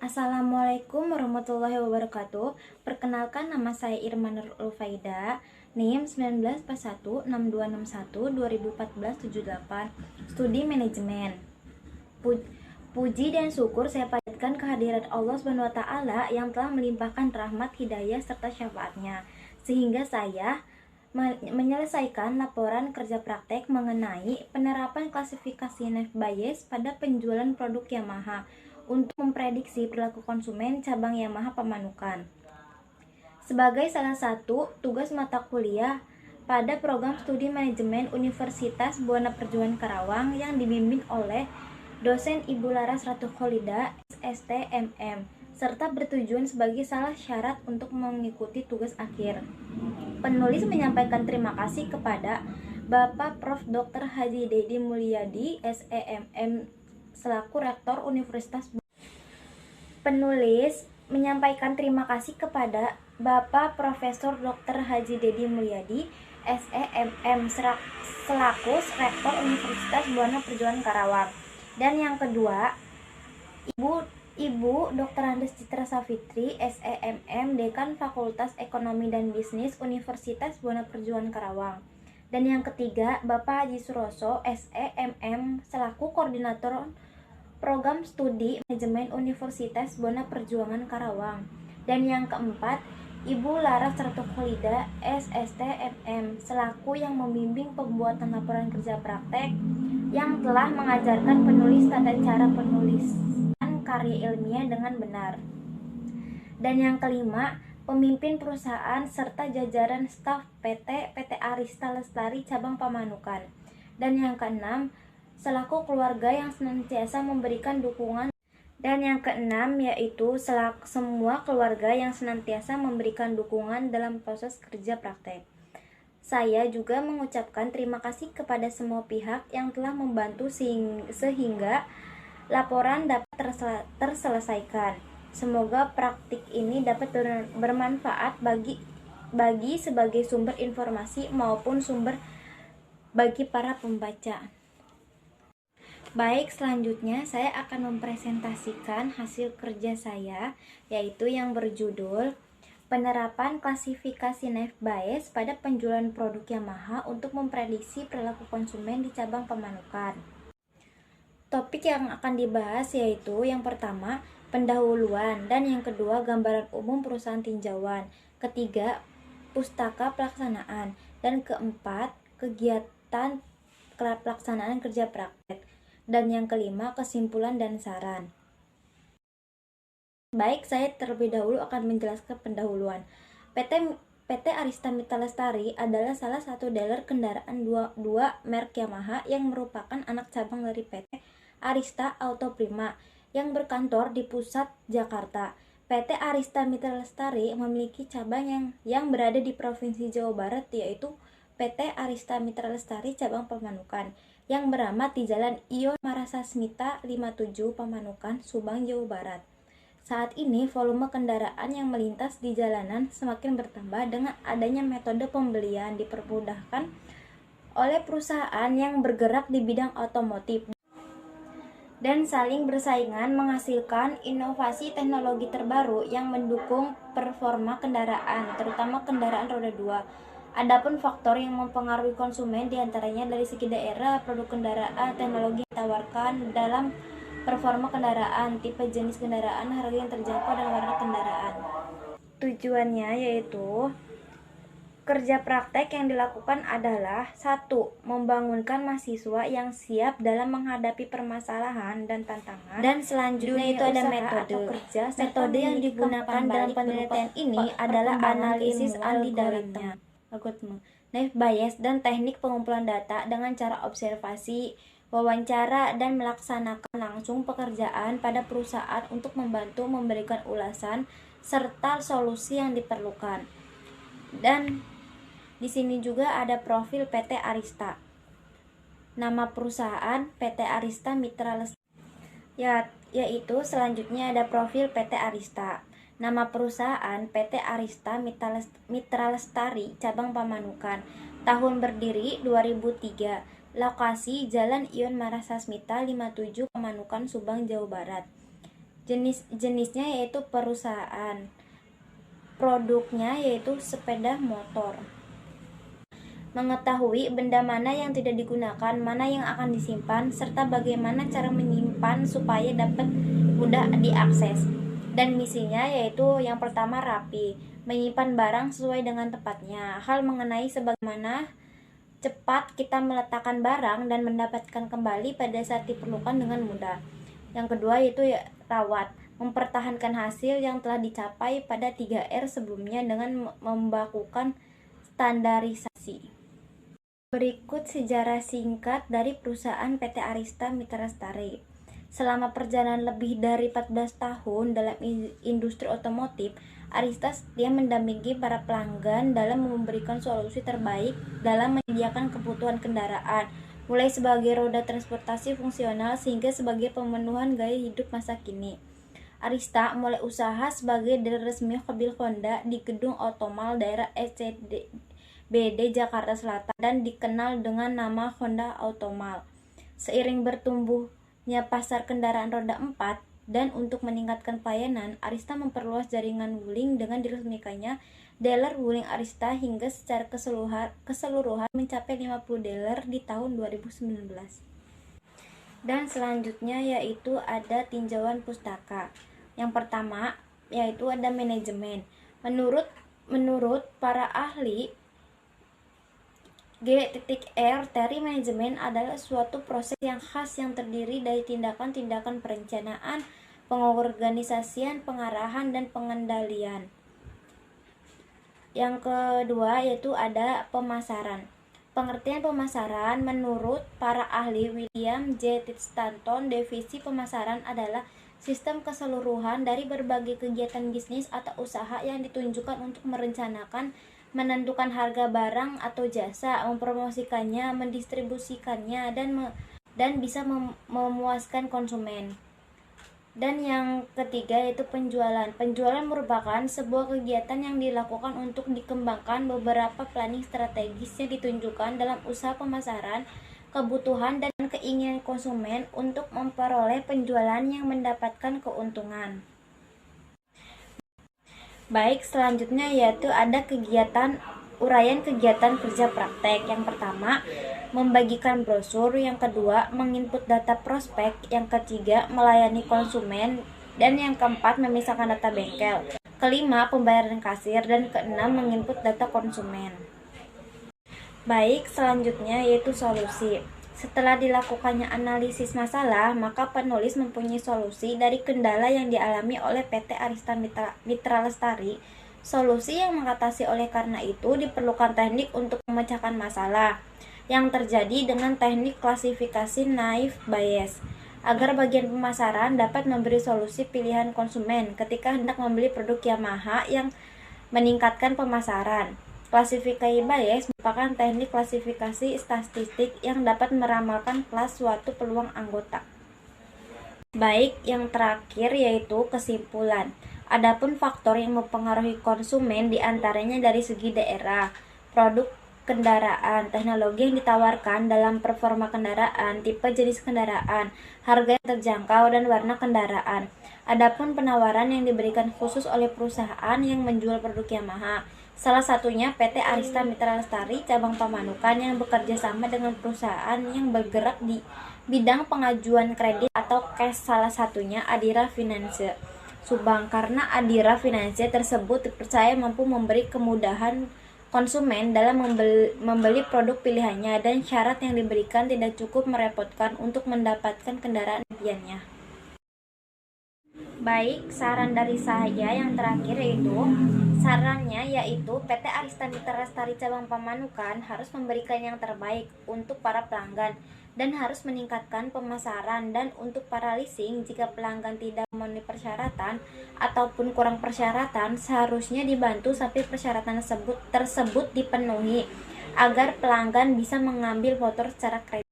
Assalamualaikum warahmatullahi wabarakatuh. Perkenalkan, nama saya Irman Nurul Faida, NIM 19416261 2014 78, Studi Manajemen. Puji dan syukur saya panjatkan kehadirat Allah Subhanahu wa taala yang telah melimpahkan rahmat, hidayah serta syafaatnya sehingga saya menyelesaikan laporan kerja praktek mengenai penerapan klasifikasi Knife Bias pada penjualan produk Yamaha untuk memprediksi perilaku konsumen cabang Yamaha Pamanukan. Sebagai salah satu tugas mata kuliah pada program studi manajemen Universitas Buana Perjuangan Karawang yang dibimbing oleh dosen Ibu Laras Ratu Kholida, STMM, serta bertujuan sebagai salah syarat untuk mengikuti tugas akhir. Penulis menyampaikan terima kasih kepada Bapak Prof. Dr. Haji Dedi Mulyadi, SEMM, selaku Rektor Universitas. Penulis menyampaikan terima kasih kepada Bapak Profesor Dr. Haji Dedi Mulyadi, SEMM, selaku Rektor Universitas Buana Perjuangan Karawang. Dan yang kedua, Ibu Dr. Andes Citra Safitri, SEMM, Dekan Fakultas Ekonomi dan Bisnis Universitas Buana Perjuangan Karawang. Dan yang ketiga, Bapak Haji Suroso, SEMM, selaku Koordinator Program Studi Manajemen Universitas Buana Perjuangan Karawang. Dan yang keempat, Ibu Laras Ratu Kholida, SSTMM, selaku yang membimbing pembuatan laporan kerja praktek yang telah mengajarkan penulis tata cara penulisan karya ilmiah dengan benar. Dan yang kelima, pemimpin perusahaan serta jajaran staf PT Arista Lestari cabang Pamanukan. Dan yang keenam, selaku keluarga yang senantiasa memberikan dukungan. Dan yang keenam yaitu semua keluarga yang senantiasa memberikan dukungan dalam proses kerja praktek. Saya juga mengucapkan terima kasih kepada semua pihak yang telah membantu sehingga laporan dapat terselesaikan. Semoga praktik ini dapat bermanfaat bagi sebagai sumber informasi maupun sumber bagi para pembaca. Baik, selanjutnya saya akan mempresentasikan hasil kerja saya, yaitu yang berjudul Penerapan Klasifikasi Knife Bias pada Penjualan Produk Yamaha untuk Memprediksi Perilaku Konsumen di Cabang Pamanukan. Topik yang akan dibahas yaitu yang pertama, pendahuluan, dan yang kedua, gambaran umum perusahaan tinjauan, ketiga, pustaka pelaksanaan, dan keempat, kegiatan pelaksanaan kerja praktek, dan yang kelima, kesimpulan dan saran. Baik, saya terlebih dahulu akan menjelaskan pendahuluan. PT Arista Mitra Lestari adalah salah satu dealer kendaraan dua merek Yamaha yang merupakan anak cabang dari PT Arista Auto Prima yang berkantor di pusat Jakarta. PT Arista Mitra Lestari memiliki cabang yang berada di Provinsi Jawa Barat, yaitu PT Arista Mitra Lestari cabang Pamanukan yang beramat di Jalan Ion Marasasmita 57 Pamanukan, Subang, Jawa Barat. Saat ini volume kendaraan yang melintas di jalanan semakin bertambah dengan adanya metode pembelian dipermudahkan oleh perusahaan yang bergerak di bidang otomotif dan saling bersaingan menghasilkan inovasi teknologi terbaru yang mendukung performa kendaraan, terutama kendaraan roda 2. Adapun faktor yang mempengaruhi konsumen diantaranya dari segi daerah, produk kendaraan, teknologi yang ditawarkan dalam performa kendaraan, tipe jenis kendaraan, harga yang terjangkau, dan warna kendaraan. Tujuannya yaitu kerja praktek yang dilakukan adalah 1. Membangunkan mahasiswa yang siap dalam menghadapi permasalahan dan tantangan. Dan selanjutnya itu ada metode yang digunakan dalam penelitian ini adalah analisis algoritma, Knife Bias, dan teknik pengumpulan data dengan cara observasi, wawancara, dan melaksanakan langsung pekerjaan pada perusahaan untuk membantu memberikan ulasan serta solusi yang diperlukan. Dan di sini juga ada profil PT Arista. Nama perusahaan PT Arista Mitra Lestari, yaitu selanjutnya ada profil PT Arista. Nama perusahaan PT Arista Mitra Lestari cabang Pamanukan. Tahun berdiri 2003. Lokasi Jalan Ion Marasasmita 57 Pamanukan, Subang, Jawa Barat. Jenisnya yaitu perusahaan. Produknya yaitu sepeda motor. Mengetahui benda mana yang tidak digunakan, mana yang akan disimpan, serta bagaimana cara menyimpan supaya dapat mudah diakses. Dan misinya yaitu yang pertama rapi, menyimpan barang sesuai dengan tempatnya. Hal mengenai sebagaimana cepat kita meletakkan barang dan mendapatkan kembali pada saat diperlukan dengan mudah. Yang kedua yaitu rawat, mempertahankan hasil yang telah dicapai pada 3R sebelumnya dengan membakukan standarisasi. Berikut sejarah singkat dari perusahaan PT Arista Mitra Lestari. Selama perjalanan lebih dari 14 tahun dalam industri otomotif, Arista setia mendampingi para pelanggan dalam memberikan solusi terbaik dalam menyediakan kebutuhan kendaraan, mulai sebagai roda transportasi fungsional hingga sebagai pemenuhan gaya hidup masa kini. Arista mulai usaha sebagai dealer resmi mobil Honda di Gedung Automal daerah SCBD Jakarta Selatan dan dikenal dengan nama Honda Automal. Seiring bertumbuhnya pasar kendaraan roda 4 dan untuk meningkatkan pelayanan, Arista memperluas jaringan wuling dengan diresmikannya dealer wuling Arista hingga secara keseluruhan mencapai 50 dealer di tahun 2019. Dan selanjutnya yaitu ada tinjauan pustaka. Yang pertama yaitu ada manajemen. Menurut para ahli G.R. Terry, manajemen adalah suatu proses yang khas yang terdiri dari tindakan-tindakan perencanaan, pengorganisasian, pengarahan, dan pengendalian. Yang kedua yaitu ada pemasaran. Pengertian pemasaran menurut para ahli William J. Stanton, definisi pemasaran adalah sistem keseluruhan dari berbagai kegiatan bisnis atau usaha yang ditunjukkan untuk merencanakan, menentukan harga barang atau jasa, mempromosikannya, mendistribusikannya, dan bisa memuaskan konsumen. Dan yang ketiga yaitu penjualan. Penjualan merupakan sebuah kegiatan yang dilakukan untuk dikembangkan beberapa planning strategis yang ditunjukkan dalam usaha pemasaran, kebutuhan dan keinginan konsumen untuk memperoleh penjualan yang mendapatkan keuntungan. Baik, selanjutnya yaitu ada uraian kegiatan kerja praktek. Yang pertama, membagikan brosur. Yang kedua, menginput data prospek. Yang ketiga, melayani konsumen. Dan yang keempat, memisahkan data bengkel. Kelima, pembayaran kasir. Dan keenam, menginput data konsumen. Baik, selanjutnya yaitu solusi. Setelah dilakukannya analisis masalah, maka penulis mempunyai solusi dari kendala yang dialami oleh PT Arista Mitra Lestari. Solusi yang mengatasi oleh karena itu diperlukan teknik untuk memecahkan masalah yang terjadi dengan teknik klasifikasi naive Bayes, agar bagian pemasaran dapat memberi solusi pilihan konsumen ketika hendak membeli produk Yamaha yang meningkatkan pemasaran. Klasifikasi Bayes merupakan teknik klasifikasi statistik yang dapat meramalkan kelas suatu peluang anggota. Baik, yang terakhir yaitu kesimpulan. Adapun faktor yang mempengaruhi konsumen diantaranya dari segi daerah, produk kendaraan, teknologi yang ditawarkan dalam performa kendaraan, tipe jenis kendaraan, harga yang terjangkau, dan warna kendaraan. Adapun penawaran yang diberikan khusus oleh perusahaan yang menjual produk Yamaha, salah satunya PT Arista Mitra Lestari cabang Pamanukan yang bekerja sama dengan perusahaan yang bergerak di bidang pengajuan kredit atau cash, salah satunya Adira Finance Subang, karena Adira Finance tersebut dipercaya mampu memberi kemudahan konsumen dalam membeli produk pilihannya dan syarat yang diberikan tidak cukup merepotkan untuk mendapatkan kendaraan impiannya. Baik, saran dari saya yang terakhir sarannya yaitu PT Arista Mitra Lestari cabang Pamanukan harus memberikan yang terbaik untuk para pelanggan dan harus meningkatkan pemasaran. Dan untuk para leasing, jika pelanggan tidak memenuhi persyaratan ataupun kurang persyaratan, seharusnya dibantu sampai persyaratan tersebut dipenuhi agar pelanggan bisa mengambil motor secara kredit.